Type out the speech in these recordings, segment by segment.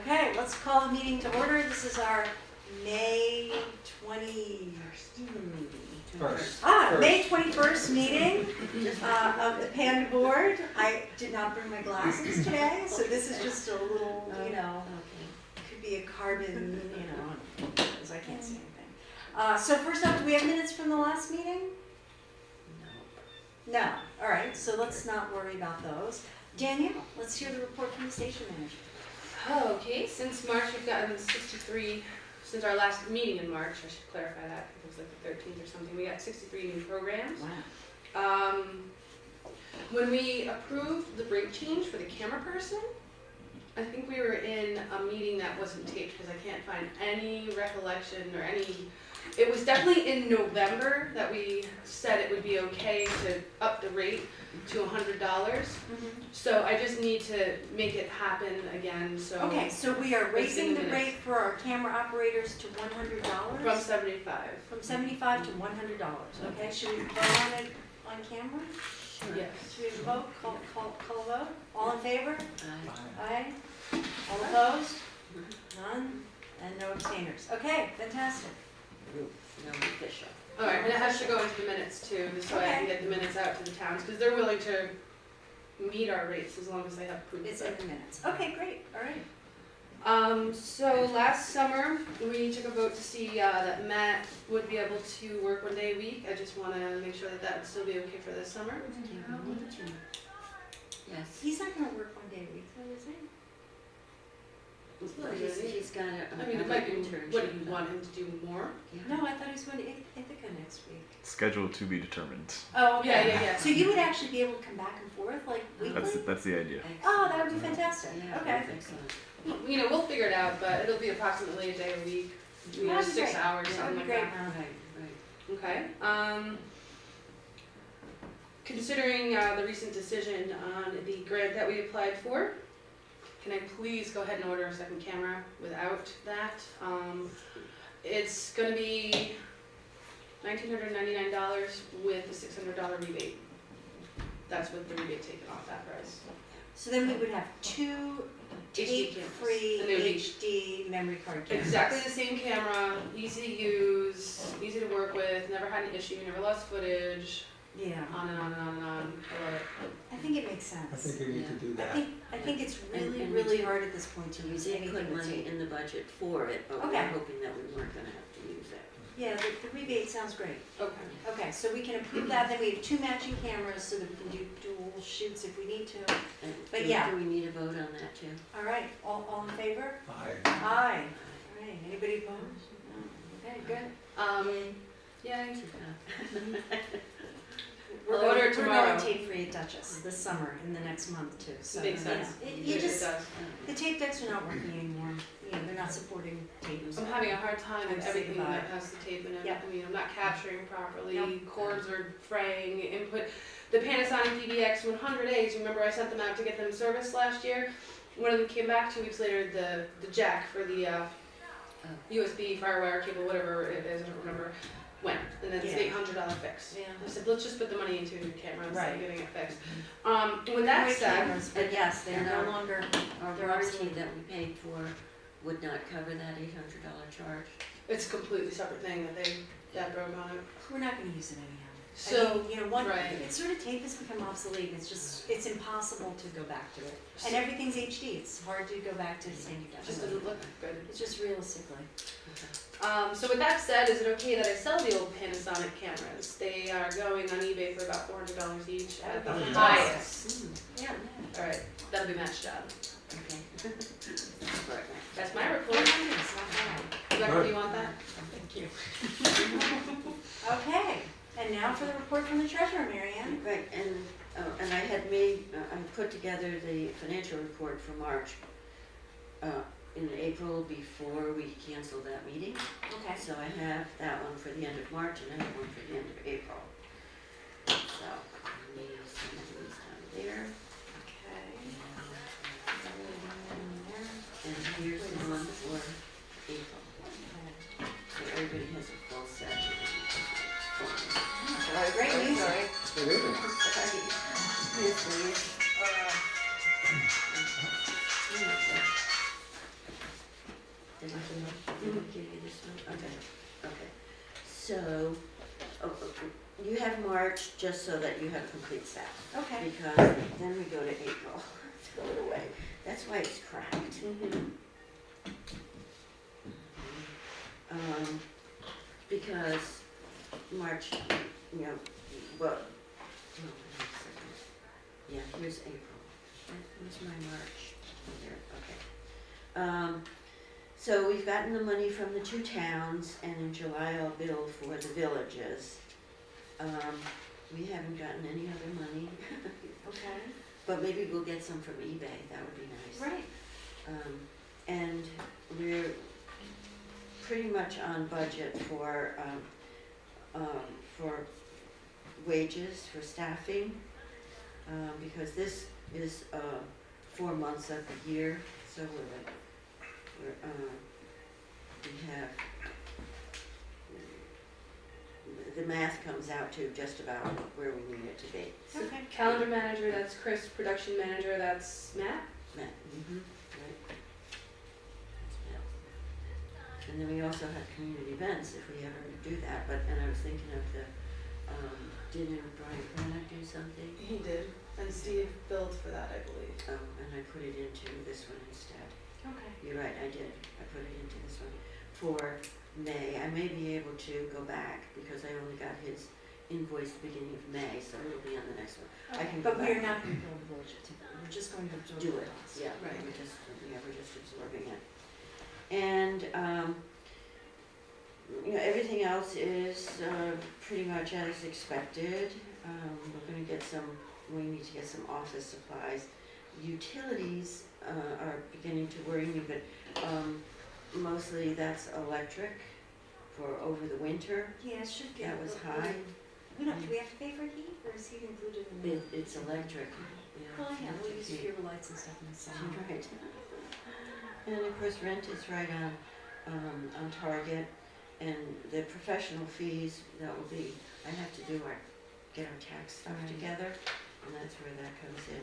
Okay, let's call the meeting to order. This is our May 21st meeting of the PANDA board. I did not bring my glasses today, so this is just a little, could be a carbon, because I can't see anything. So first up, do we have minutes from the last meeting? No. All right, so let's not worry about those. Danielle, let's hear the report from the station manager. Okay, since March we've gotten 63, since our last meeting in March, I should clarify that, it was like the 13th or something, we got 63 new programs. Wow. When we approved the break change for the camera person, I think we were in a meeting that wasn't taped because I can't find any recollection or any, it was definitely in November that we said it would be okay to up the rate to $100. So I just need to make it happen again, so. Okay, so we are raising the rate for our camera operators to $100? From 75. From $75 to $100, okay? Should we vote on it on camera? Sure. Yes. Should we vote, call a vote? All in favor? Aye. All opposed? None? And no abstainers. Okay, fantastic. No official. All right, and it has to go into the minutes too, just so I can get the minutes out to the towns, because they're willing to meet our rates as long as they have proof. It's in the minutes. Okay, great, all right. So last summer, we took a vote to see that Matt would be able to work 1 day a week. I just want to make sure that that would still be okay for this summer. Yes. He's not gonna work 1 day a week, though, is he? Well, he's got I mean, it might be, what, do you want him to do more? No, I thought he was going to Ithaca next week. Scheduled to be determined. Oh, okay. Yeah. So you would actually be able to come back and forth, like, weekly? That's the idea. Oh, that would be fantastic. Yeah, Okay. excellent. You know, we'll figure it out, but it'll be approximately a day a week. You know, That'd be 6 great. hours, That something would like be that. great. Right. Okay. Considering the recent decision on the grant that we applied for, can I please go ahead and order a second camera without that? It's going to be $1,999 with a $600 rebate. That's with the rebate taken off that price. So then we would have two HD tape-free cameras. And they would be HD memory card cameras. exactly the same camera, easy to use, easy to work with, never had an issue, never lost footage, Yeah. on and on and on and on. I love it. I think it makes sense. I think we need to do that. I think it's really, And really we hard at this point to We use did anything put that's money tape. in the budget for it, but we Okay. were hoping that we weren't gonna have to use it. Yeah, the rebate sounds great. Okay. Okay, so we can approve that, then we have two matching cameras so that we can do dual shoots if we need to. And But do- yeah. Do we need a vote on that too? All right, all in favor? Aye. Aye. All right, anybody opposed? No. Okay, good. Yay. We're I'll order going, it we're tomorrow. going tape-free at Dutchess this summer, in the next month too, so. Makes sense. You It just, does. the tape decks are not working anymore, they're not supporting tapes. I'm having a hard time with I'm everything saying that goodbye. has the tape in it. Yeah. I mean, I'm not capturing properly, Nope. cords are fraying, input. The Panasonic DVX 100As, remember I sent them out to get them serviced last year? One of them came back 2 weeks later, the jack for the USB, firewire cable, whatever it is, I don't remember, went. And then it's an Yeah. $800 fix. Yeah. I said, let's just put the money into the camera instead Right. of getting it fixed. With that Great said, cameras, but yes, they're And no our- longer, Our They're warranty obsolete. that we paid for would not cover that $800 charge. it's a completely separate thing that broke on it. we're not gonna use it anyhow. I So, mean, one, right. it's sort of tape has become obsolete, it's impossible to go back to it. And everything's HD, it's hard to go back to standard it just definition. doesn't look good. It's just realistically. So with that said, is it okay that I sell the old Panasonic cameras? They are going on eBay for about $400 each at the That would be highest. Yeah. All right, that'll be matched out. Okay. That's my report. It's not bad. Rebecca, do you want that? Thank you. Okay, and now for the report from the treasurer, Mary Ann. Right, and I had made, I put together the financial report for March in April before we canceled that meeting. Okay. So I have that one for the end of March and I have one for the end of April. So, let me send these down there. And here's the one for April. So everybody has a full set. Great news. It is. Yes, please. Did I give you this one? Okay, okay. So, you have March just so that you have a complete set. Okay. Because then we go to April. Throw it away. That's why it's cracked. Because March, you know, well, oh, wait a second. Yeah, here's April. Where's my March? There, okay. So we've gotten the money from the 2 towns, and in July I'll bill for the villages. We haven't gotten any other money, Okay. but maybe we'll get some from eBay, that would be nice. Right. And we're pretty much on budget for wages, for staffing, because this is 4 months of the year, so we have, the math comes out to just about where we need it to be. Okay. Calendar manager, that's Chris. Production manager, that's Matt. Matt, right. That's Matt. And then we also have community events if we ever do that, and I was thinking of the, didn't Brian do something? He did, and Steve billed for that, I believe. Oh, and I put it into this one instead. Okay. You're right, I did. I put it into this one for May. I may be able to go back because I only got his invoice beginning of May, so it'll be on the next one. I can go But we're back. not going to build the village, we're just going to absorb Do the it, cost. yeah, Right. we're just absorbing it. And, you know, everything else is pretty much as expected. We're gonna get we need to get some office supplies. Utilities are beginning to worry me, but mostly that's electric for over the winter. Yeah, it should get. That was high. Do we have to pay for heat, or is heat included in the? It's electric. Oh, yeah, we'll use Electric heat. fuel lights and stuff in the summer. Right. And of course, rent is right on target, and the professional fees, that will be, I have to get our tax stuff Right. together, and that's where that comes in.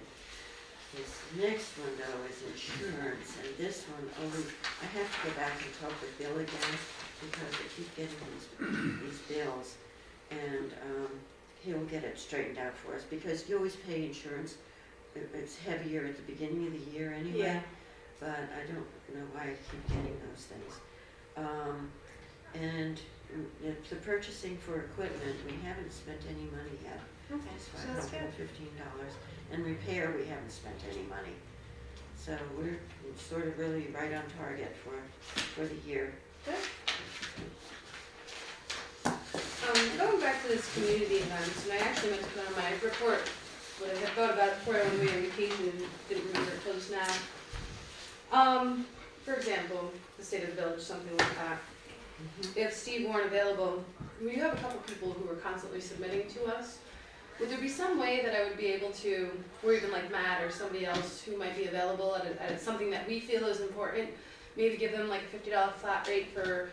This next one though is insurance, and this one always, I have to go back and talk with Bill again, because I keep getting these bills, and he'll get it straightened out for us, because you always pay insurance. It's heavier at the beginning of the year anyway. Yeah. But I don't know why I keep getting those things. And the purchasing for equipment, we haven't spent any money yet. Okay, It's so that's good. $515. And repair, we haven't spent any money. So we're sort of really right on target for the year. Going back to this community events, and I actually meant to put on my report what I had thought about it before I went away on vacation and didn't remember it till just now. For example, the state of the village, something like that. If Steve weren't available, we have a couple people who are constantly submitting to us. Would there be some way that I would be able to, or even like Matt or somebody else who might be available at something that we feel is important, maybe give them like a $50 flat rate for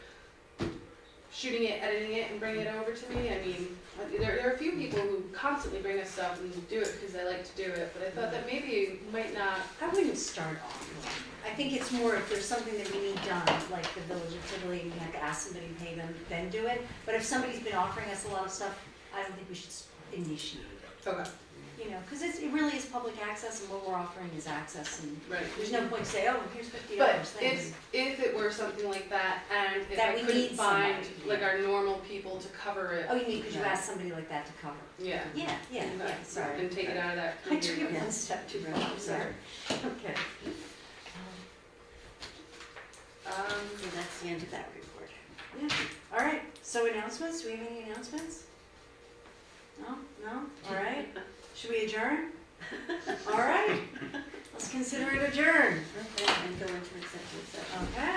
shooting it, editing it, and bringing it over to me? I mean, there are a few people who constantly bring us stuff and do it because they like to do it, but I thought that maybe you might not. I wouldn't start off. I think it's more if there's something that we need done, like the Village of Tivoli, and we have to ask somebody to pay them, then do it. But if somebody's been offering us a lot of stuff, I don't think we should initiate it. Okay. You know, because it really is public access, and what we're offering is access, and Right. there's no point to say, oh, here's $50. But thanks. if it were something like that, and if That I we couldn't need find somebody, like yeah. our normal people to cover it, Oh, you mean because you asked somebody like that to cover? yeah. Yeah, sorry. And take it out of that. I took it Yeah. one step too far, sorry. Okay. So that's the end of that report. Yeah, all right, so announcements, do we have any announcements? No, all right, should we adjourn? All right, let's consider it adjourned. Okay, and go into executive session. Okay.